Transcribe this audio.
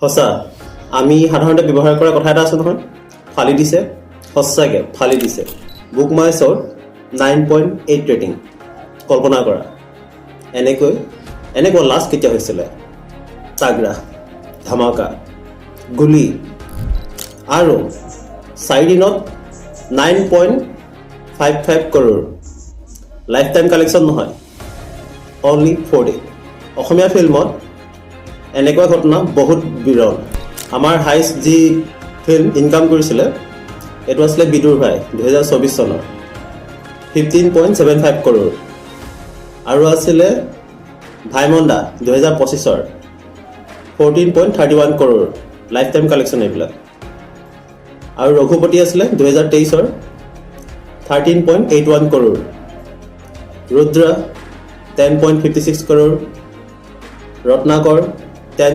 সঁচা আমি সাধাৰণতে ব্যৱহাৰ কৰা কথা এটা আছে নহয়, ফালি দিছে, সঁচাকৈ ফালি দিছে। বুক মাই শ্ব'ৰ 9.8 ৰেটিং। কল্পনা কৰা এনেকুৱা লাষ্ট কেতিয়া হৈছিলে? তাগৰা, ধামাকা, গুলি আৰু 4 দিনত 9.55 কৰোৰ। লাইফ টাইম কালেকশ্যন নহয়, অনলি 4 ডে। অসমীয়া ফিল্মত এনেকুৱা ঘটনা বহুত বিৰল। আমাৰ হাইষ্ট যি ফিল্ম ইনকাম কৰিছিলে এইটো আছিলে বিদুৰ ভাই 2024 চনৰ 15.75 কৰোৰ। আৰু আছিলে ভাইমন্দা 2025-ৰ 14.31 কৰোৰ লাইফ টাইম কালেকশ্যন এইবিলাক। আৰু ৰঘুপতি আছিলে 2023-ৰ 13.81 কৰোৰ। ৰুদ্ৰা 10.56 কৰোৰ। ৰত্নাকৰ